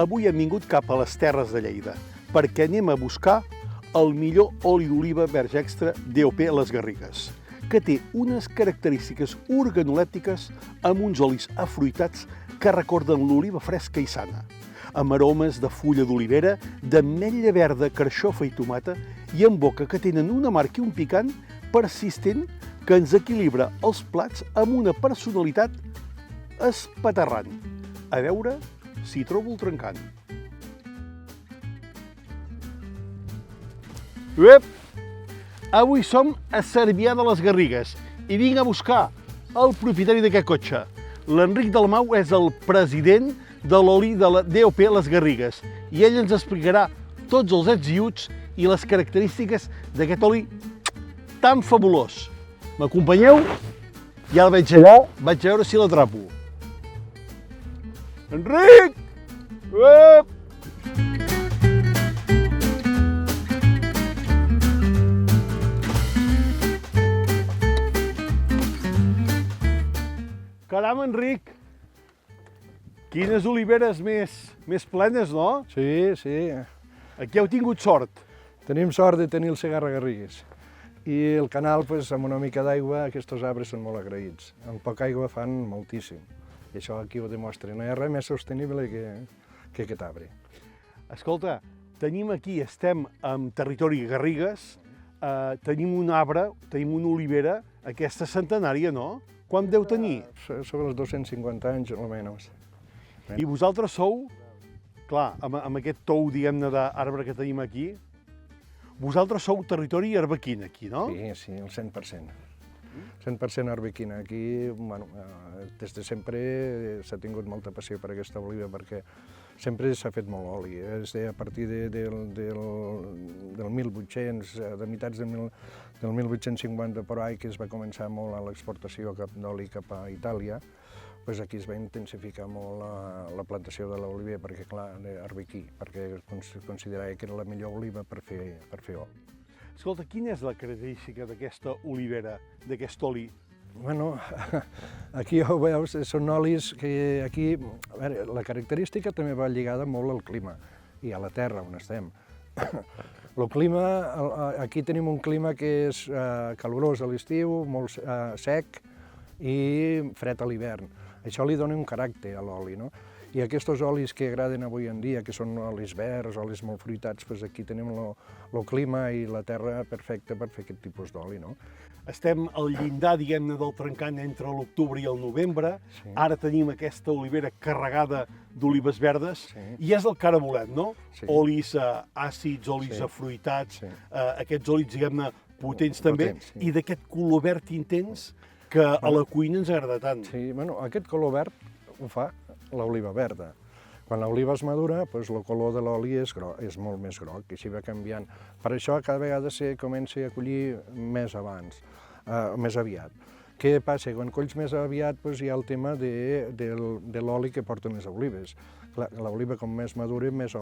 avui hem vingut cap a les Terres de Lleida, perquè anem a buscar el millor oli d'oliva verge extra DOP Les Garrigues, que té unes característiques organolèptiques amb uns olis afruitats que recorden l'oliva fresca i sana, amb aromes de fulla d'olivera, d'ametlla verda, carxofa i tomata, i en boca que tenen una marca i un picant persistent que ens equilibra els plats amb una personalitat espaterrant. A veure si trobo el trencant. Uep! Avui som a Cervià de les Garrigues i vinc a buscar el propietari d'aquest cotxe. L'Enric Dalmau és el president de l'oli de la DOP Les Garrigues i ell ens explicarà tots els ets i uts i les característiques d'aquest oli tan fabulós. M'acompanyeu? Ja el veig allà, vaig a veure si l'atrapo. Enric! Uep! Caram, Enric! Quines oliveres més plenes, no? Sí, sí. Aquí heu tingut sort. Tenim sort de tenir el Segarra Garrigues. I el canal, amb una mica d'aigua, aquests arbres són molt agraïts. Amb poca aigua fan moltíssim. I això aquí ho demostra. No hi ha res més sostenible que aquest arbre. Escolta, estem en territori Garrigues, tenim un arbre, tenim una olivera, aquesta centenària, no? Quan deu tenir? Sobre els 250 anys, almenys. I vosaltres sou, clar, amb aquest tou, diguem-ne, d'arbre que tenim aquí, vosaltres sou territori arbequina, aquí, no? Sí, el 100%. 100% arbequina. Aquí, des de sempre s'ha tingut molta passió per aquesta oliva, perquè sempre s'ha fet molt oli. A partir del 1800, de meitats del 1850 per ahí, que es va començar molt a l'exportació d'oli cap a Itàlia, aquí es va intensificar molt la plantació de l'oliver, perquè clar, arbequí, perquè considerava que era la millor oliva per fer oli. Escolta, quina és la característica d'aquesta olivera, d'aquest oli? Bueno, aquí ho veus, són olis que aquí... A veure, la característica també va lligada molt al clima i a la terra on estem. El clima, aquí tenim un clima que és calorós a l'estiu, molt sec i fred a l'hivern. Això li dona un caràcter a l'oli, no? I aquests olis que agraden avui en dia, que són olis verds, olis molt fruitats, aquí tenim el clima i la terra perfecta per fer aquest tipus d'oli, no? Estem al llindar, diguem-ne, del trencant entre l'octubre i el novembre. Sí. Ara tenim aquesta olivera carregada d'olives verdes, sí. I és el que ara volem, no? Sí. Olis àcids, olis afruitats, sí. Aquests olis, diguem-ne, potents també, sí. I d'aquest color verd intens que a la cuina ens agrada tant. Sí, bueno, aquest color verd ho fa l'oliva verda. Quan l'oliva es madura, el color de l'oli és molt més groc, i així va canviant. Per això cada vegada se comença a collir més aviat. Què passa? Quan colls més aviat hi ha el tema de l'oli que porten les olives. L'oliva com més madura, més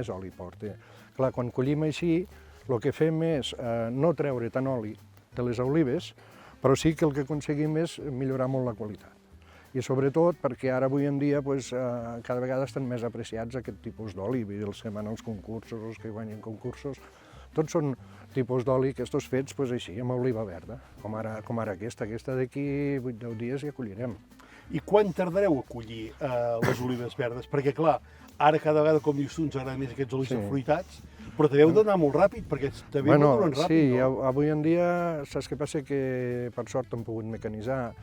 oli porta. Clar, quan collim així, el que fem és no treure tant oli de les olives, però sí que el que aconseguim és millorar molt la qualitat. I sobretot perquè ara avui en dia cada vegada estan més apreciats aquest tipus d'oli, els que van als concursos, els que guanyen concursos, tots són tipus d'oli que estos fets així, amb oliva verda, com ara aquesta d'aquí 8-10 dies ja collirem. I quan tardareu a collir les olives verdes? Perquè clar, ara cada vegada, com dius tu, ens agraden més aquests olis afruitats, però també heu d'anar molt ràpid, perquè també maduren ràpid, no? Sí, avui en dia, saps què passa? Que per sort hem pogut mecanitzar,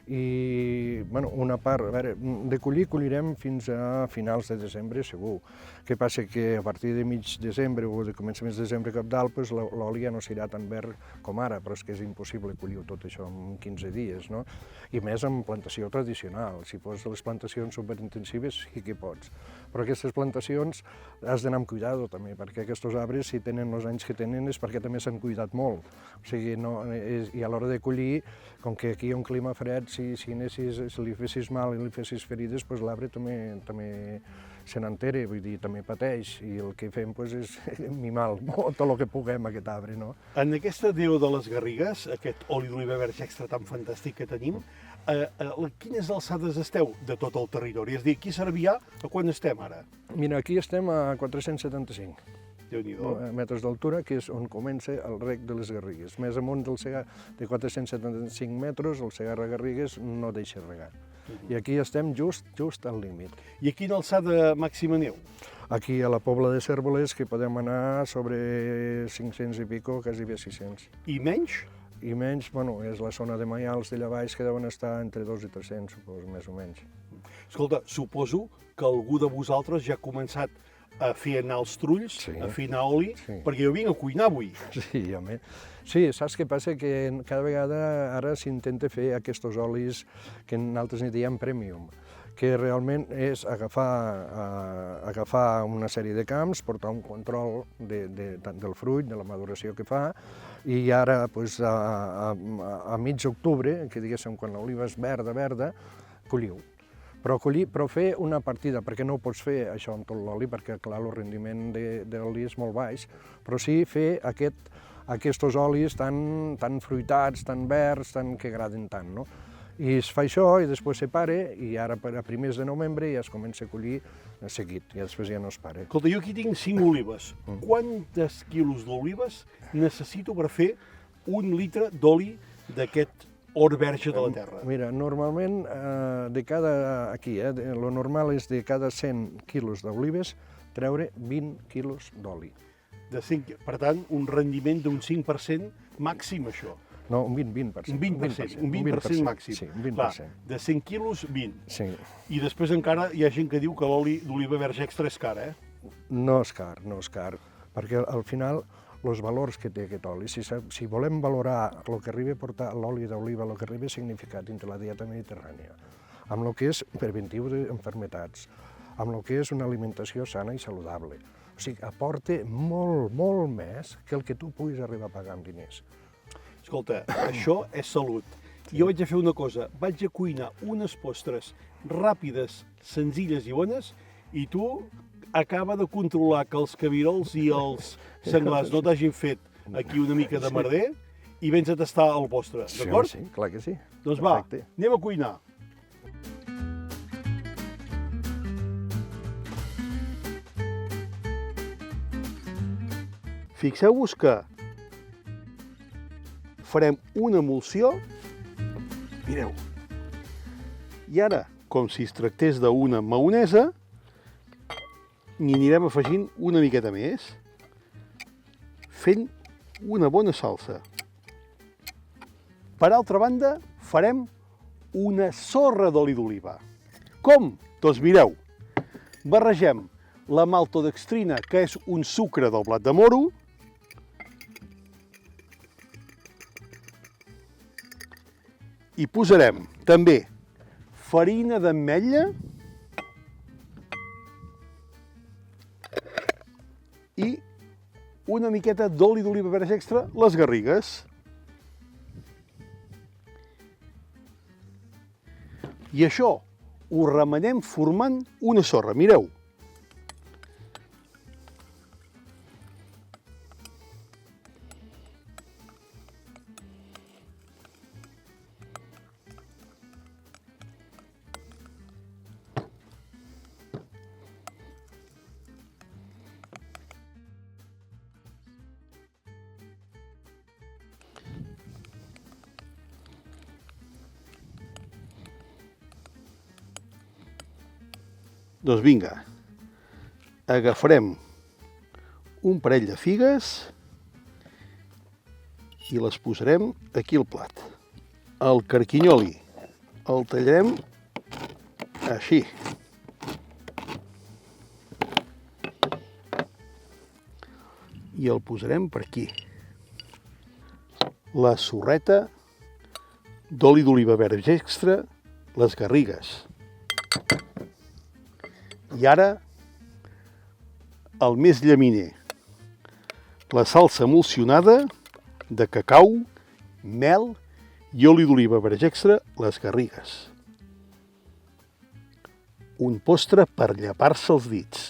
i una part, a veure, de collirem fins a finals de desembre segur. Què passa? Que a partir de mig desembre o de començaments de desembre cap dalt, l'oli ja no serà tan verd com ara, però és que és impossible collir tot això en 15 dies, no? I més en plantació tradicional. Si poses les plantacions superintensives sí que pots, però aquestes plantacions has d'anar amb cuidado també, perquè aquests arbres, si tenen els anys que tenen, és perquè també s'han cuidat molt. O sigui, i a l'hora de collir, com que aquí hi ha un clima fred, si li fessis mal i li fessis ferides, doncs l'arbre també se n'entera, vull dir, també pateix, i el que fem és mimar tot el que puguem aquest arbre, no? En aquesta Déu de les Garrigues, aquest oli d'oliva verge extra tan fantàstic que tenim, a quines alçades esteu de tot el territori? És a dir, aquí a Cervià, a quan estem ara? Mira, aquí estem a 475 Déu-n'hi-do. metres d'altura, que és on comença el rec de les Garrigues. Més amunt del Segarra, de 475 metres, el Segarra Garrigues no deixa regar. I aquí estem just al límit. I a quina alçada màxima aneu? Aquí a la Pobla de Cérvoles, que podem anar sobre 500 i pico, quasi bé 600. I menys? I menys, bueno, és la zona de Maials d'allà baix, que deuen estar entre 2 i 300, supos, més o menys. Escolta, suposo que algú de vosaltres ja ha començat a fer anar els trulls, Sí. a fer anar oli, Sí. perquè jo vinc a cuinar avui. Sí, home. Sí, saps què passa? Que cada vegada ara s'intenta fer aquests olis que nosaltres n'hi diem premium, que realment és agafar una sèrie de camps, portar un control del fruit, de la maduració que fa, i ara, doncs, a mig octubre, que diguéssim, quan l'oliva és verda, colliu. Però fer una partida, perquè no ho pots fer això amb tot l'oli, perquè clar, el rendiment de l'oli és molt baix, però sí fer aquests olis tan fruitats, tan verds, que agraden tant, no? I es fa això i després se para, i ara a primers de novembre ja es comença a collir seguit, i després ja no es para. Escolta, jo aquí tinc 5 olives. Quantes quilos d'olives necessito per fer 1 litre d'oli d'aquest or verge de la terra? Mira, normalment, lo normal és de cada 100 quilos d'olives treure 20 quilos d'oli. Per tant, un rendiment d'un 5% màxim, això. No, un 20%. Un 20% màxim. Sí, un 20%. Clar, de 100 quilos, 20. Sí. I després encara hi ha gent que diu que l'oli d'oliva verge extra és car, eh? No és car, perquè al final els valors que té aquest oli, si volem valorar el que arriba a portar l'oli d'oliva, el que arriba a significar dintre la dieta mediterrània, amb el que és preventiu d'enfermetats, amb el que és una alimentació sana i saludable, o sigui, aporta molt, molt més que el que tu puguis arribar a pagar amb diners. Escolta, això és salut. Jo vaig a fer una cosa, vaig a cuinar unes postres ràpides, senzilles i bones, i tu acaba de controlar que els cabirols i els senglars no t'hagin fet aquí una mica de merder i vens a tastar el postre, d'acord? Sí, clar que sí. Doncs va, Perfecte. anem a cuinar. Fixeu-vos que farem una emulsió, mireu, i ara, com si es tractés d'una maonesa, n'hi anirem afegint una miqueta més, fent una bona salsa. Per altra banda, farem una sorra d'oli d'oliva. Com? Doncs mireu, barregem la maltodextrina, que és un sucre del blat de moro, i posarem també farina d'ametlla i una miqueta d'oli d'oliva verge extra, les Garrigues. I això ho remenem formant una sorra, mireu. Doncs vinga, agafarem un parell de figues i les posarem aquí al plat. El carquinyoli el tallarem així. I el posarem per aquí. La sorreta d'oli d'oliva verge extra, les Garrigues. I ara, el més llaminer, la salsa emulsionada de cacau, mel i oli d'oliva verge extra, les Garrigues. Un postre per llepar-se els dits.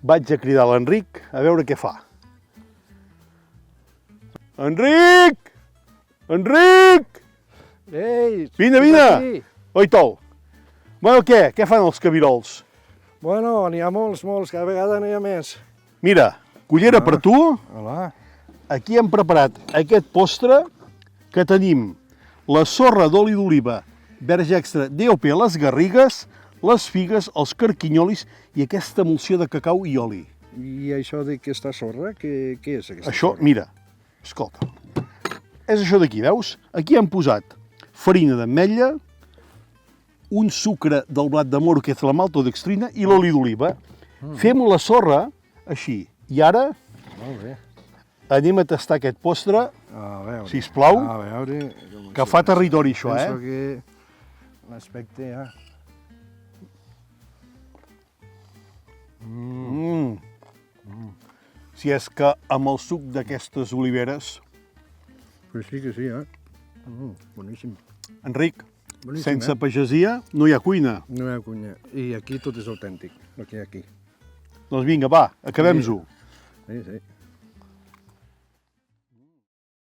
Vaig a cridar l'Enric a veure què fa. Enric! Enric! Ei! Vine, vine! Oi, tol. Bueno, què fan els cabirols? Bueno, n'hi ha molts, cada vegada n'hi ha més. Mira, cullera per tu. Hola. Aquí hem preparat aquest postre que tenim la sorra d'oli d'oliva verge extra DOP a les Garrigues, les figues, els carquinyolis i aquesta emulsió de cacau i oli. I això d'aquesta sorra, què és aquesta Això, sorra? mira, escolta, és això d'aquí, veus? Aquí hem posat farina d'ametlla, un sucre del blat de moro, que és la maltodextrina, i l'oli d'oliva. Fem la sorra així. I ara Molt bé. anem a tastar aquest postre, A veure. sisplau, A veure... que fa territori això, Penso eh? que l'aspecte ja... Si és que amb el suc d'aquestes oliveres, Pues sí que sí, eh? Boníssim. Enric, Boníssim, sense pagesia no hi ha cuina. No hi ha cunya. I aquí tot és autèntic, el que hi ha aquí. Doncs vinga, va, acabem-ho. Sí, sí.